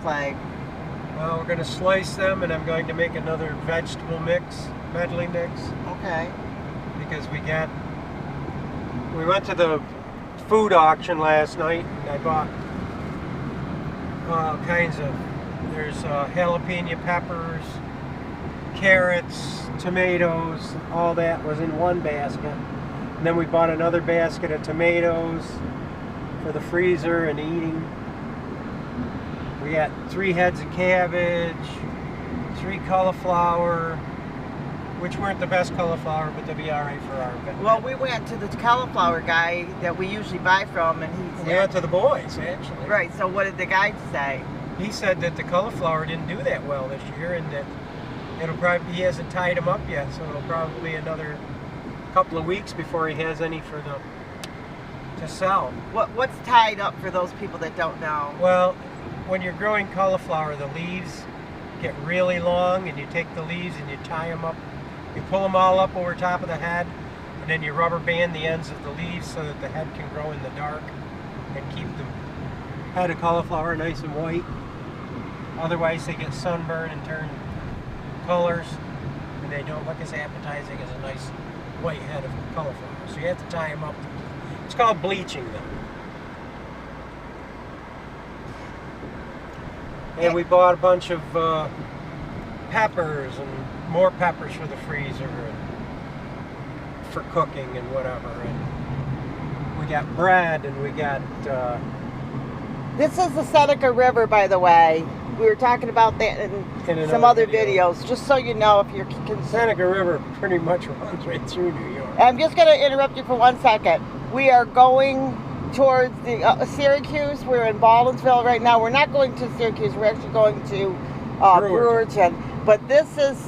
Clay? Well, we're going to slice them, and I'm going to make another vegetable mix, medley mix. Okay. Because we went to the food auction last night, and I bought all kinds of, there's jalapeno peppers, carrots, tomatoes, all that was in one basket. And then we bought another basket of tomatoes for the freezer and eating. We got 3 heads of cabbage, 3 cauliflower, which weren't the best cauliflower, but they'll be all right for our event. Well, we went to the cauliflower guy that we usually buy from, and he said... We went to the boys, actually. Right, so what did the guy say? He said that the cauliflower didn't do that well this year, and that he hasn't tied them up yet, so it'll probably be another couple of weeks before he has any to sell. What's tied up for those people that don't know? Well, when you're growing cauliflower, the leaves get really long, and you take the leaves and you tie them up. You pull them all up over top of the head, and then you rubber band the ends of the leaves so that the head can grow in the dark and keep the head of cauliflower nice and white. Otherwise, they get sunburned and turn colors, and they don't look as appetizing as a nice white head of cauliflower. So you have to tie them up. It's called bleaching them. And we bought a bunch of peppers and more peppers for the freezer and for cooking and whatever. And we got bread, and we got... This is the Seneca River, by the way. We were talking about that in some other videos, just so you know if you're concerned. Seneca River pretty much runs right through New York. I'm just going to interrupt you for 1 second. We are going towards the Syracuse. We're in Baldwinsville right now. We're not going to Syracuse. We're actually going to Brewerton. But this is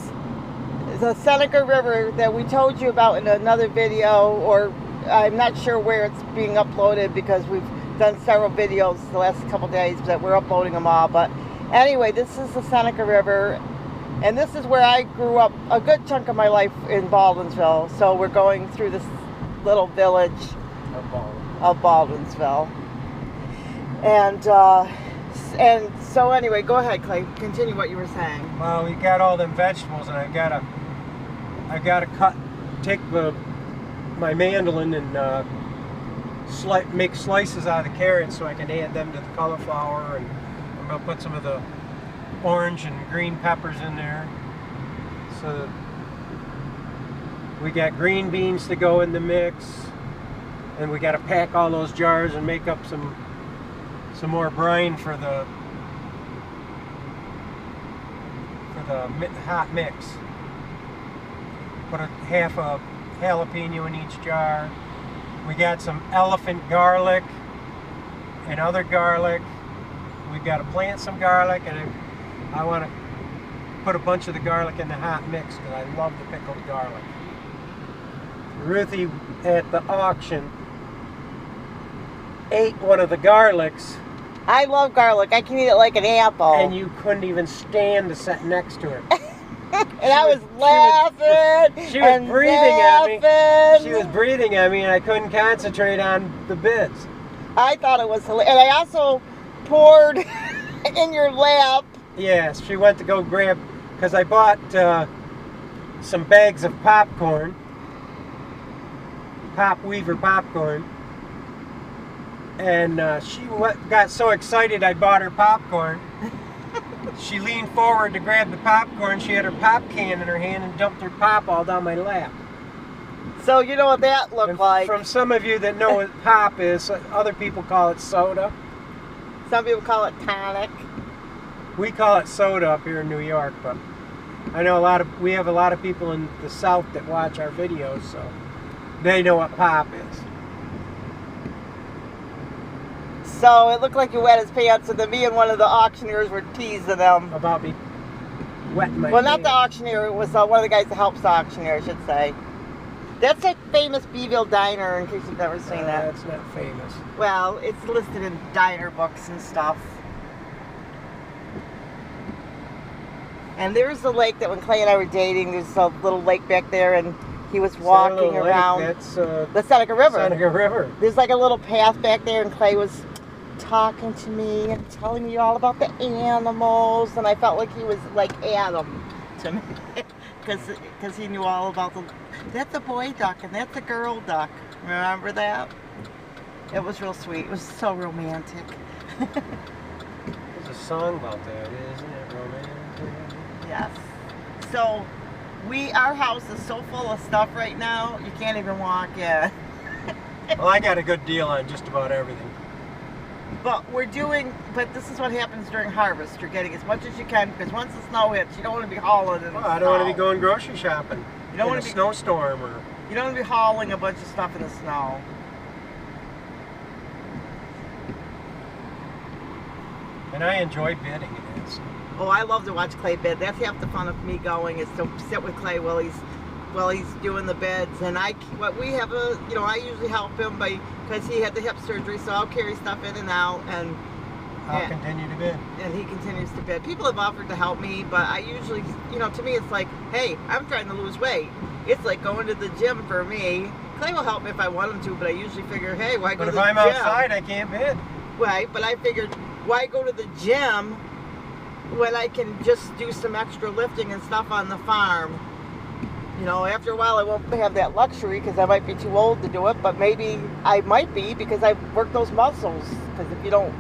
the Seneca River that we told you about in another video, or I'm not sure where it's being uploaded because we've done several videos the last couple days that we're uploading them all. But anyway, this is the Seneca River, and this is where I grew up a good chunk of my life in Baldwinsville. So we're going through this little village of Baldwinsville. And so anyway, go ahead, Clay. Continue what you were saying. Well, we got all them vegetables, and I've got to take my mandolin and make slices out of the carrots so I can add them to the cauliflower, and I'm going to put some of the orange and green peppers in there. So we got green beans to go in the mix, and we got to pack all those jars and make up some more brine for the hot mix. Put half a jalapeno in each jar. We got some elephant garlic and other garlic. We've got to plant some garlic, and I want to put a bunch of the garlic in the hot mix because I love the pickled garlic. Ruthie at the auction ate one of the garlics. I love garlic. I can eat it like an apple. And you couldn't even stand to sit next to her. And I was laughing. She was breathing at me. She was breathing at me, and I couldn't concentrate on the bits. I thought it was hilarious. And I also poured in your lap. Yes, she went to go grab, because I bought some bags of popcorn, Pop Weaver popcorn, and she got so excited I bought her popcorn. She leaned forward to grab the popcorn. She had her pop can in her hand and dumped her pop all down my lap. So you know what that looked like. From some of you that know what pop is, other people call it soda. Some people call it tonic. We call it soda up here in New York, but I know we have a lot of people in the South that watch our videos, so they know what pop is. So it looked like you wet his pants, and then me and one of the auctioneers were teasing them. About me wetting my Well, pants. not the auctioneer, it was one of the guys that helps the auctioneer, I should say. That's a famous Beeville diner, in case you've never seen that. That's not famous. Well, it's listed in diner books and stuff. And there's the lake that when Clay and I were dating, there's a little lake back there, and he was walking around. That's the Seneca River. Seneca River. There's like a little path back there, and Clay was talking to me and telling me all about the animals, and I felt like he was like Adam to me, because he knew all about them. That's a boy duck and that's a girl duck. Remember that? It was real sweet. It was so romantic. There's a song about that, isn't it? Romantic. Yes. So, our house is so full of stuff right now, you can't even walk in. Well, I got a good deal on just about everything. But this is what happens during harvest. You're getting as much as you can, because once the snow hits, you don't want to be hauling in the snow. I don't want to be going grocery shopping. You don't want to be snowstorm or. You don't want to be hauling a bunch of stuff in the snow. And I enjoy bidding it is. Oh, I love to watch Clay bid. That's half the fun of me going, is to sit with Clay while he's doing the bids. And I usually help him because he had the hip surgery, so I'll carry stuff in and out, and I'll continue to bid. And he continues to bid. People have offered to help me, but I usually, to me it's like, hey, I'm trying to lose weight. It's like going to the gym for me. Clay will help me if I want him to, but I usually figure, hey, why go to the gym? But if I'm outside, I can't bid. Right, but I figured, why go to the gym when I can just do some extra lifting and stuff on the farm? After a while I won't have that luxury because I might be too old to do it, but maybe I might be because I've worked those muscles. Because if you don't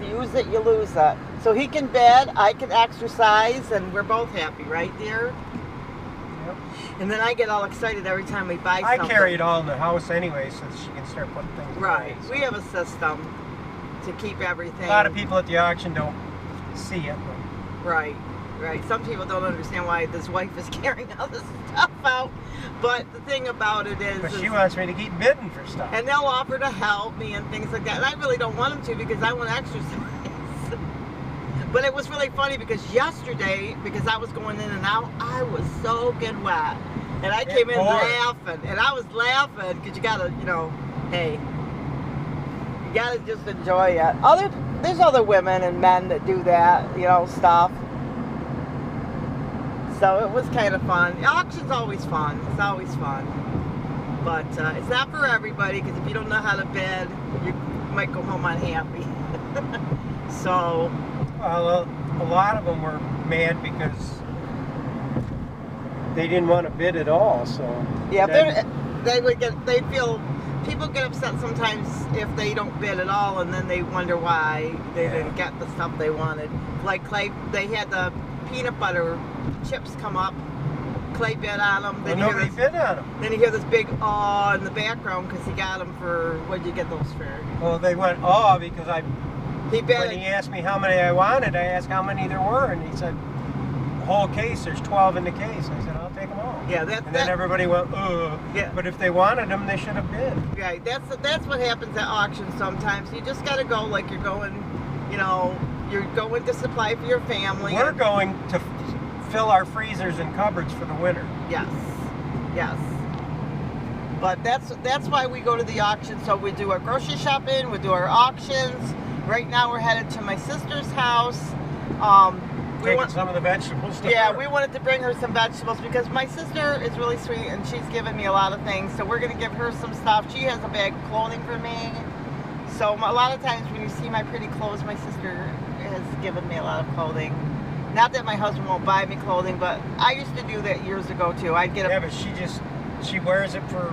use it, you lose it. So he can bed, I can exercise, and we're both happy, right, dear? Yep. And then I get all excited every time we buy something. I carry it all in the house anyway, so that she can start putting things in right. place. We have a system to keep everything. A lot of people at the auction don't see it. Right. Some people don't understand why this wife is carrying all this stuff out. But the thing about it is... But she wants me to keep bidding for stuff. And they'll offer to help me and things like that. And I really don't want them to because I want to exercise. But it was really funny because yesterday, because I was going in and out, I was soaking wet. And I came in laughing. And I was laughing because you got to, hey, you got to just enjoy it. There's other women and men that do that, stuff. So it was kind of fun. The auction's always fun. It's always fun. But it's not for everybody, because if you don't know how to bid, you might go home unhappy. So... Well, a lot of them were mad because they didn't want to bid at all, so... Yeah, they'd feel... People get upset sometimes if they don't bid at all, and then they wonder why they didn't get the stuff they wanted. Like Clay, they had the peanut butter chips come up. Clay bid on them. Then nobody bid on them. Then you hear this big awe in the background because he got them for, what did you get those for? Well, they went awe because when he asked me how many I wanted, I asked how many there were, and he said, the whole case, there's 12 in the case. I said, I'll take them all. Yeah, then everybody went, ugh. Yeah. But if they wanted them, they should have bid. Right, that's what happens at auctions sometimes. You just got to go like you're going, you're going to supply for your family. We're going to fill our freezers and cupboards for the winter. Yes. But that's why we go to the auction. So we do our grocery shopping, we do our auctions. Right now we're headed to my sister's house. Taking some of the vegetables to Yeah, her. we wanted to bring her some vegetables because my sister is really sweet and she's given me a lot of things. So we're going to give her some stuff. She has a bag of clothing for me. So a lot of times when you see my pretty clothes, my sister has given me a lot of clothing. Not that my husband won't buy me clothing, but I used to do that years ago too. I'd get but she wears it for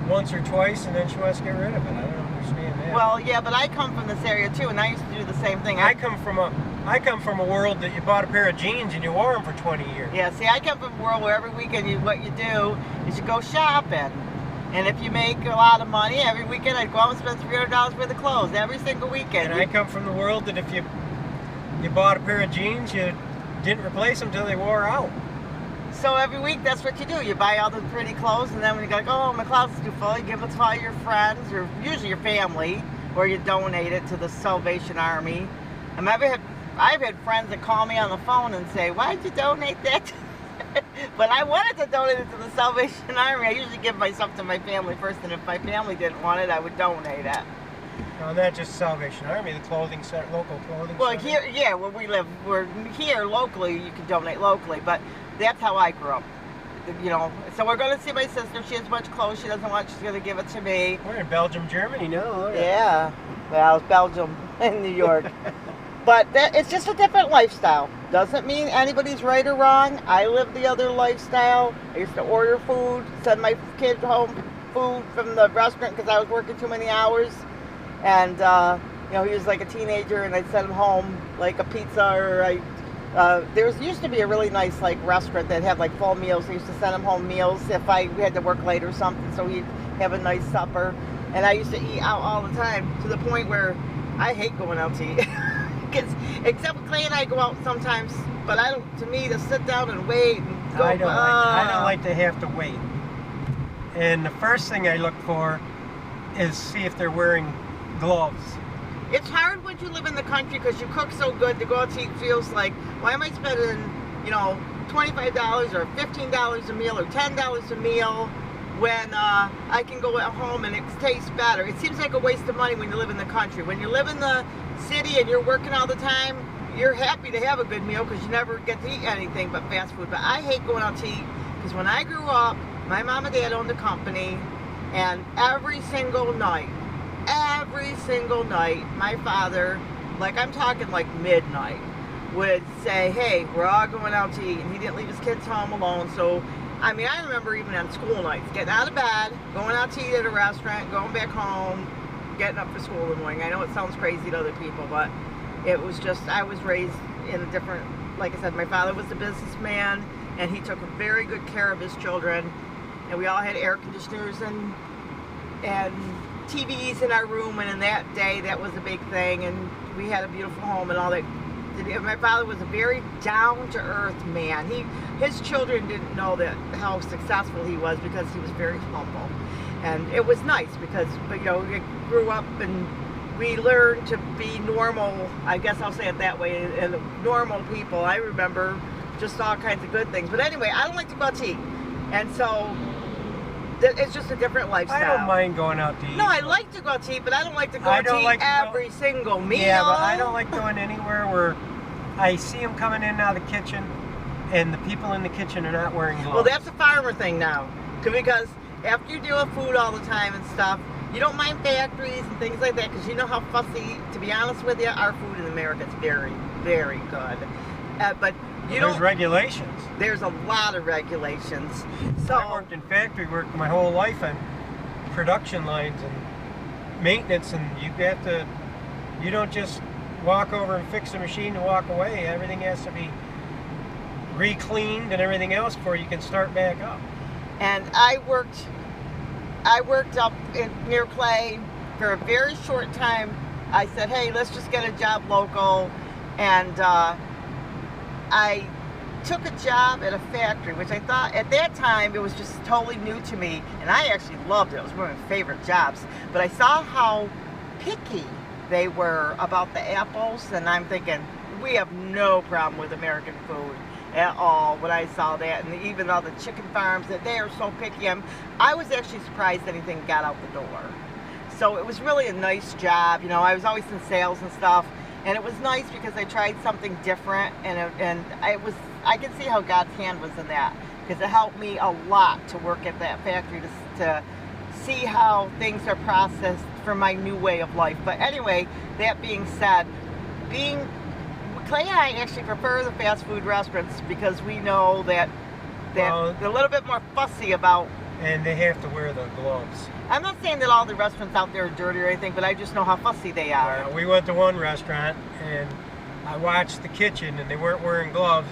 once or twice and then she wants to get rid of it. I don't understand that. Well, yeah, but I come from this area too, and I used to do the same thing. I come from a world that you bought a pair of jeans and you wore them for 20 years. Yeah, see, I come from a world where every weekend what you do is you go shopping. And if you make a lot of money, every weekend I'd go out and spend $300 worth of clothes every single weekend. And I come from the world that if you bought a pair of jeans, you didn't replace them until they wore out. So every week, that's what you do. You buy all the pretty clothes, and then when you go, oh, my closet's too full, you give it to all your friends, or usually your family, or you donate it to the Salvation Army. And I've had friends that call me on the phone and say, why'd you donate that? But I wanted to donate it to the Salvation Army. I usually give my stuff to my family first, and if my family didn't want it, I would donate it. No, not just Salvation Army, the clothing center, local clothing well, center. Here, yeah, where we live, we're here locally, you can donate locally, but that's how I grew up. So we're going to see my sister. She has much clothes she doesn't want. She's going to give it to me. We're in Belgium, Germany now. Yeah. Well, it's Belgium. in New York. But it's just a different lifestyle. Doesn't mean anybody's right or wrong. I live the other lifestyle. I used to order food, send my kids home food from the restaurant because I was working too many hours. And, you know, he was like a teenager, and I'd send him home like a pizza, or there used to be a really nice like restaurant that had like full meals. I used to send him home meals if we had to work late or something, so he'd have a nice supper. And I used to eat out all the time, to the point where I hate going out to eat. Except Clay and I go out sometimes, but I don't. To me, to sit down and wait and go. I don't like to have to wait. And the first thing I look for is see if they're wearing gloves. It's hard when you live in the country because you cook so good. To go out to eat feels like, why am I spending, you know, $25 or $15 a meal or $10 a meal when I can go at home and it tastes better? It seems like a waste of money when you live in the country. When you live in the city and you're working all the time, you're happy to have a good meal because you never get to eat anything but fast food. But I hate going out to eat because when I grew up, my mom and dad owned a company, and every single night, my father, like I'm talking like midnight, would say, hey, we're all going out to eat. And he didn't leave his kids home alone. So, I mean, I remember even on school nights, getting out of bed, going out to eat at a restaurant, going back home, getting up for school in the morning. I know it sounds crazy to other people, but it was just, I was raised in a different, like I said, my father was a businessman, and he took very good care of his children, and we all had air conditioners and TVs in our room, and in that day, that was a big thing, and we had a beautiful home and all that. My father was a very down-to-earth man. His children didn't know how successful he was because he was very humble. And it was nice because, you know, we grew up and we learned to be normal, I guess I'll say it that way, and normal people. I remember just all kinds of good things. But anyway, I don't like to go out to eat. And so, it's just a different lifestyle. I don't mind going out to eat. No, I like to go out to eat, but I don't like to go out to eat every single meal. Yeah, but I don't like going anywhere where I see them coming in and out of the kitchen, and the people in the kitchen are not wearing gloves. Well, that's a farmer thing now. Because after you deal with food all the time and stuff, you don't mind factories and things like that because you know how fussy, to be honest with you, our food in America is very, very good. But there's regulations. There's a lot of regulations. So I worked in factory work my whole life on production lines and maintenance, and you don't just walk over and fix the machine and walk away. Everything has to be re-cleaned and everything else before you can start back up. And I worked up near Clay for a very short time. I said, hey, let's just get a job local, and I took a job at a factory, which I thought at that time it was just totally new to me, and I actually loved it. It was one of my favorite jobs. But I saw how picky they were about the apples, and I'm thinking, we have no problem with American food at all when I saw that. And even all the chicken farms, that they are so picky. I was actually surprised anything got out the door. So it was really a nice job. You know, I was always in sales and stuff, and it was nice because I tried something different, and I could see how God's hand was in that, because it helped me a lot to work at that factory to see how things are processed for my new way of life. But anyway, that being said, Clay and I actually prefer the fast food restaurants because we know that they're a little bit more fussy about. And they have to wear the gloves. I'm not saying that all the restaurants out there are dirty or anything, but I just know how fussy they are. Yeah, we went to one restaurant, and I watched the kitchen, and they weren't wearing gloves.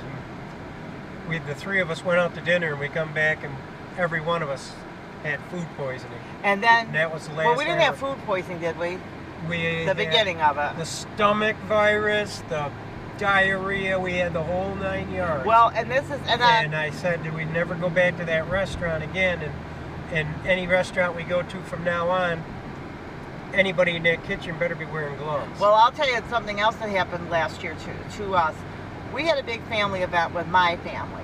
And the three of us went out to dinner, and we come back, and every one of us had food poisoning. And then, that was the last. Well, we didn't have food poisoning, did we? The beginning of it. The stomach virus, the diarrhea, we had the whole 9 yards. Well, and this is, and I said that we'd never go back to that restaurant again, and any restaurant we go to from now on, anybody in that kitchen better be wearing gloves. Well, I'll tell you something else that happened last year to us. We had a big family event with my family,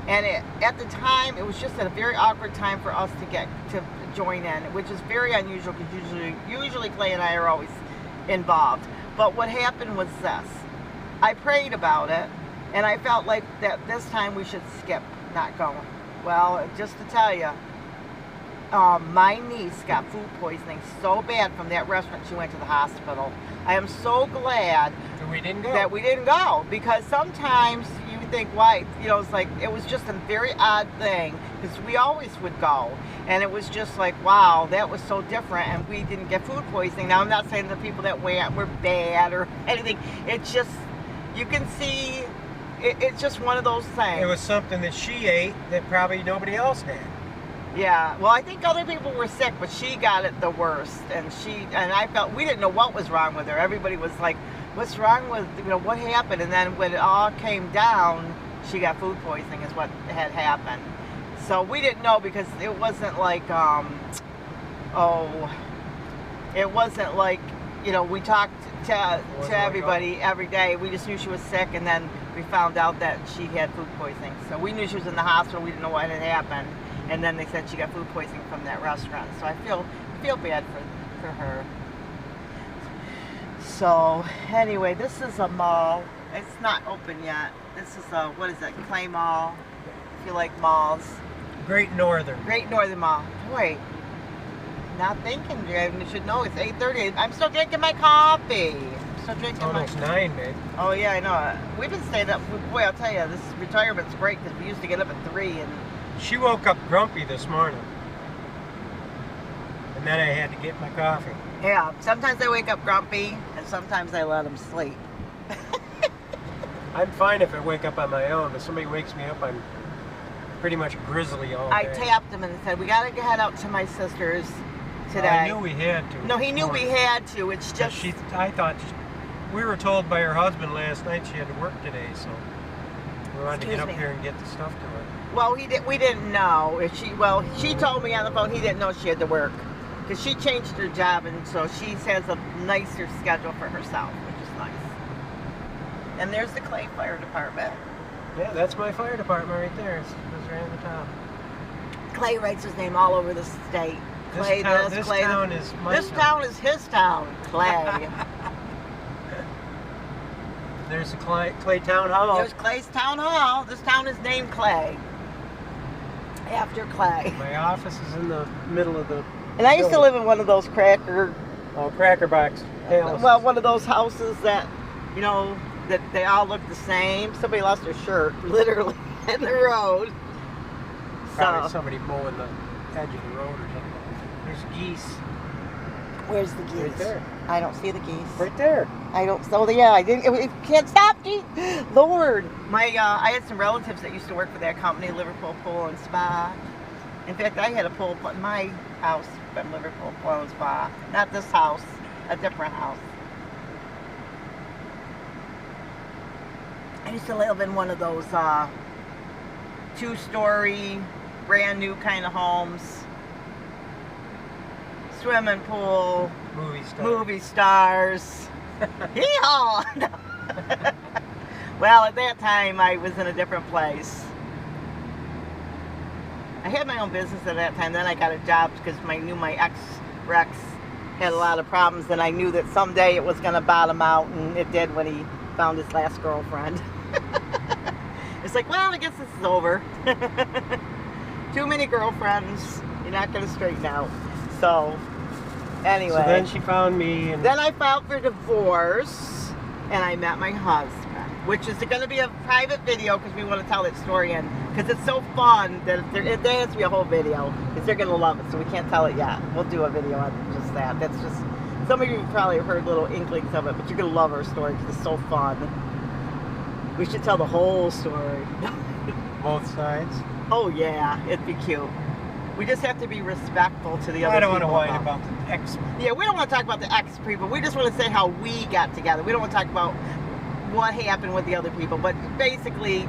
and at the time, it was just a very awkward time for us to join in, which is very unusual because usually Clay and I are always involved. But what happened was this. I prayed about it, and I felt like that this time we should skip not going. Well, just to tell you, my niece got food poisoning so bad from that restaurant she went to the hospital. I am so glad that we didn't go. Because sometimes you think, why, it's like, it was just a very odd thing because we always would go, and it was just like, wow, that was so different, and we didn't get food poisoning. Now I'm not saying the people that went were bad or anything. It's just, you can see, it's just one of those things. It was something that she ate that probably nobody else had. Yeah, well, I think other people were sick, but she got it the worst, and I felt we didn't know what was wrong with her. Everybody was like, "What's wrong with what happened?" And then when it all came down, she got food poisoning, is what had happened. So we didn't know because it wasn't like, it wasn't like we talked to everybody every day. We just knew she was sick, and then we found out that she had food poisoning. So we knew she was in the hospital. We didn't know what had happened. And then they said she got food poisoning from that restaurant. So I feel bad for her. So anyway, this is a mall. It's not open yet. This is a, what is it, Clay Mall, if you like malls. Great Northern. Great Northern Mall. Boy, not thinking, you should know it's 8:30. I'm still drinking my coffee. It's almost 9, babe. Oh yeah, I know. We've been staying up. Boy, I'll tell you, this retirement's great because we used to get up at 3 and. She woke up grumpy this morning, and then I had to get my coffee. Yeah, sometimes I wake up grumpy, and sometimes I let them sleep. I'm fine if I wake up on my own, but somebody wakes me up, I'm pretty much grizzly all day. I tapped him and said, we got to head out to my sister's today. I knew we had to. No, he knew we had to. It's just... I thought, we were told by her husband last night she had to work today, so we wanted to get up here and get the stuff to her. Well, we didn't know if she told me on the phone he didn't know she had to work because she changed her job, and so she has a nicer schedule for herself, which is nice. And there's the Clay Fire Department. Yeah, that's my fire department right there. It's right on the top. Clay writes his name all over the state. Clay this town is my town. This town is his town, Clay. There's the Clay Town Hall. There's Clay's Town Hall. This town is named Clay. After Clay. My office is in the middle of the And I used to live in one of those cracker box houses. Well, one of those houses that, that they all look the same. Somebody lost their shirt, literally, in the road. Probably somebody mowing the edge of the road or something. There's geese. Where's the geese? Right there. I don't see the geese. Right there. I don't. So yeah, I didn't. It can't stop, geese. Lord, I had some relatives that used to work for that company, Liverpool Pool and Spa. In fact, I had a pool in my house from Liverpool Pool and Spa. Not this house, a different house. I used to live in one of those 2-story, brand new kind of homes. Swimming pool. Movie stars. Hee-haw! Well, at that time, I was in a different place. I had my own business at that time. Then I got a job because I knew my ex-Rex had a lot of problems, and I knew that someday it was going to bottom out, and it did when he found his last girlfriend. It's like, well, I guess this is over. Too many girlfriends. You're not going to straighten out. So, anyway. So then she found me. And then I filed for divorce, and I met my husband, which is going to be a private video because we want to tell that story in. Because it's so fun that it has to be a whole video because they're going to love it. So we can't tell it yet. We'll do a video on just that. That's just, some of you probably have heard little inklings of it, but you're going to love our story because it's so fun. We should tell the whole story. Both sides? Oh yeah, it'd be cute. We just have to be respectful to the other people. I don't want to whine about the ex. Yeah, we don't want to talk about the ex people. We just want to say how we got together. We don't want to talk about what happened with the other people. But basically,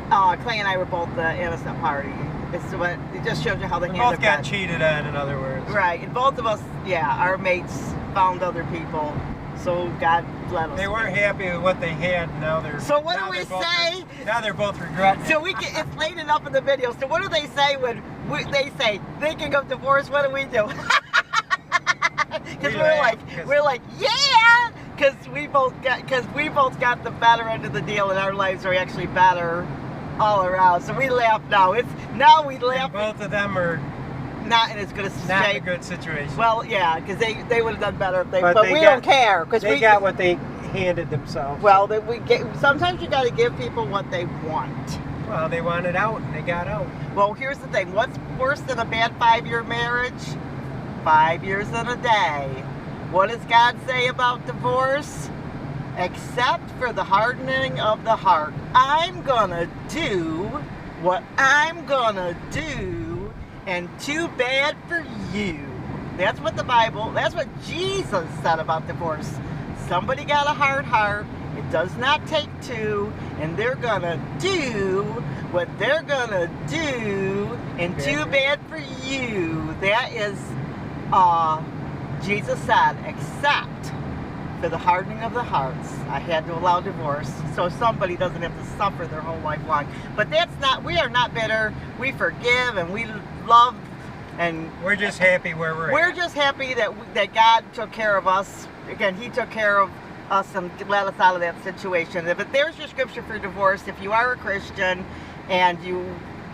Clay and I were both the innocent party. It just shows you how the hands both got cheated on, in other words. Right, and both of us, yeah, our mates found other people. So God let us. They weren't happy with what they had. Now they're. So what do we say? Now they're both regretting. So it's late enough in the video. So what do they say when they say thinking of divorce? What do we do? Because we're like yeah, because we both got the better end of the deal, and our lives are actually better all around. So we laugh now. We laugh. And both of them are not in as good a Not in a shape. good situation. Well, yeah, because they would have done better if they. But But they we got- don't care because they we got what they handed themselves. Well, that we get. Sometimes you got to give people what they want. Well, they wanted out and they got out. Well, here's the thing. What's worse than a bad 5-year marriage? 5 years and a day. What does God say about divorce? Except for the hardening of the heart. I'm gonna do what I'm gonna do, and too bad for you. That's what the Bible, that's what Jesus said about divorce. Somebody got a hard heart. It does not take two, and they're gonna do what they're gonna do, and too bad for you. That is, Jesus said, except for the hardening of the hearts, I had to allow divorce, so somebody doesn't have to suffer their whole life long. But that's not, we are not bitter. We forgive and we love, and We're just happy where we're we're at. just happy that God took care of us. Again, He took care of us and let us out of that situation. But there's your scripture for divorce. If you are a Christian and you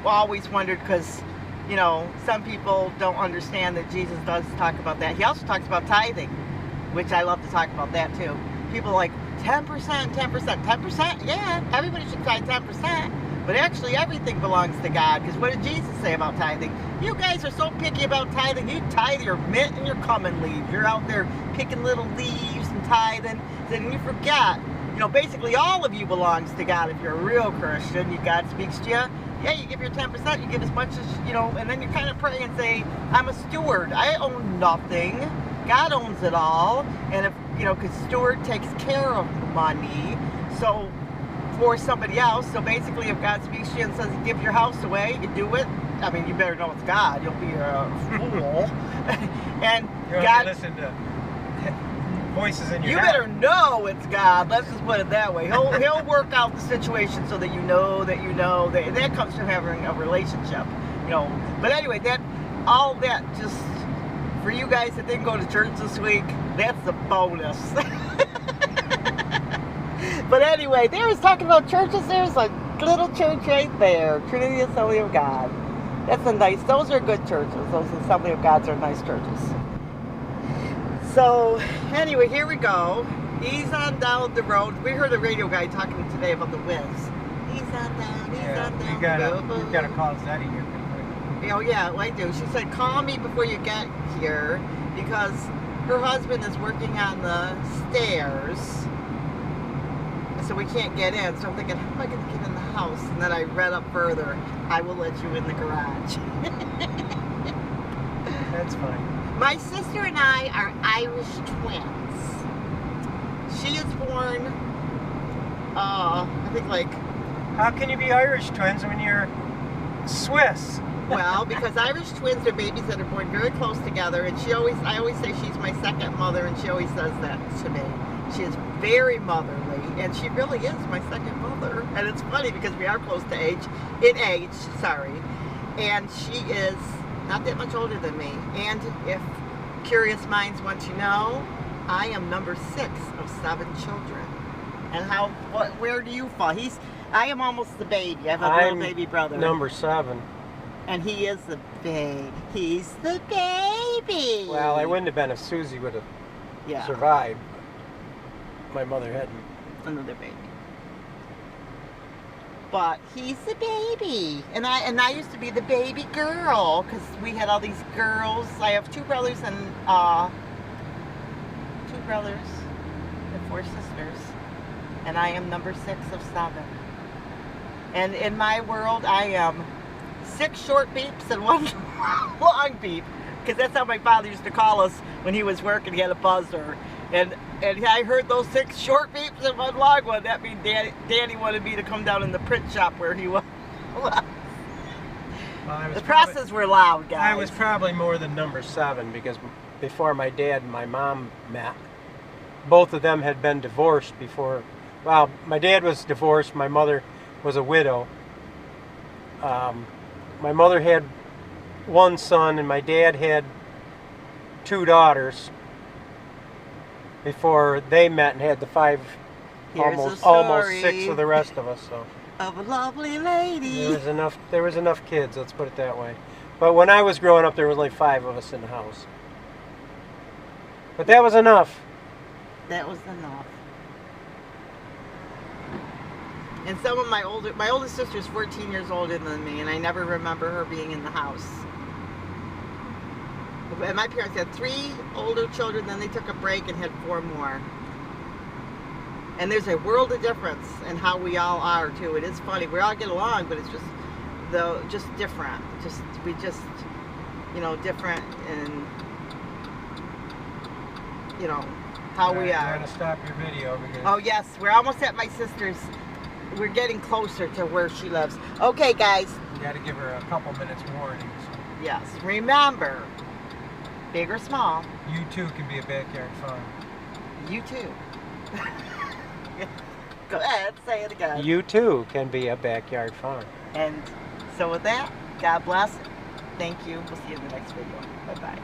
always wondered, because you know some people don't understand that Jesus does talk about that. He also talks about tithing, which I love to talk about that too. People are like 10%, 10%, 10%. Yeah, everybody should tithe 10%. But actually, everything belongs to God. Because what did Jesus say about tithing? You guys are so picky about tithing. You tithe your mint and your cumin leaves. You're out there picking little leaves and tithing. Then you forget, you know, basically all of you belongs to God. If you're a real Christian, God speaks to you. Yeah, you give your 10%. You give as much as, you know, and then you kind of pray and say, I'm a steward. I own nothing. God owns it all. And if, you know, because steward takes care of money. So for somebody else. So basically, if God speaks to you and says, give your house away, you do it. I mean, you better know it's God. You'll be a fool. And You God, listen to voices in your you head. better know it's God. Let's just put it that way. He'll work out the situation so that you know that that comes from having a relationship, you know. But anyway, that all that just for you guys that didn't go to church this week, that's the bonus. But anyway, they was talking about churches. There's a little church right there, Trinity Assembly of God. That's a nice. Those are good churches. Those Assembly of Gods are nice churches. So anyway, here we go. Ease on down the road. We heard a radio guy talking today about the winds. Ease on down, ease on down. You gotta call Zeddy here pretty quick. Oh yeah, I do. She said, call me before you get here because her husband is working on the stairs. So we can't get in. So I'm thinking, how am I going to get in the house? And then I read up further. I will let you in the garage. That's fine. My sister and I are Irish twins. She is born, I think like... How can you be Irish twins when you're Swiss? Well, because Irish twins are babies that are born very close together. And I always say she's my second mother, and she always says that to me. She is very motherly, and she really is my second mother. And it's funny because we are close to age, and she is not that much older than me. And if curious minds want to know, I am number 6 of 7 children. And where do you fall? I am almost the baby. I have a little baby brother. Number 7. And he is the baby. He's the baby. Well, I wouldn't have been if Susie would have survived. My mother hadn't. Another baby. But he's the baby. And I used to be the baby girl because we had all these girls. I have 2 brothers and 4 sisters. And I am number 6 of 7. And in my world, I am 6 short beeps and 1 long beep. Because that's how my father used to call us when he was working. He had a buzzer. And I heard those 6 short beeps and 1 long one. That means Daddy wanted me to come down in the print shop where he was. The presses were loud, guys. I was probably more than number 7 because before my dad and my mom met, both of them had been divorced before. Well, my dad was divorced. My mother was a widow. My mother had 1 son and my dad had 2 daughters before they met and had the 5, almost 6 of the rest of us. So of a lovely lady. There was enough kids. Let's put it that way. But when I was growing up, there was like 5 of us in the house. But that was enough. That was enough. And some of my oldest sister's 14 years older than me, and I never remember her being in the house. And my parents had 3 older children, then they took a break and had 4 more. And there's a world of difference in how we all are too. It is funny. We all get along, but it's just different. We just different in how we are. I'm gonna stop your video because. Oh yes, we're almost at my sister's. We're getting closer to where she lives. Okay, guys. You got to give her a couple minutes warning. So. Yes. Remember, big or small. You too can be a backyard farm. You too. Go ahead, say it again. You too can be a backyard farm. And so with that, God bless. Thank you. We'll see you in the next video. Bye-bye.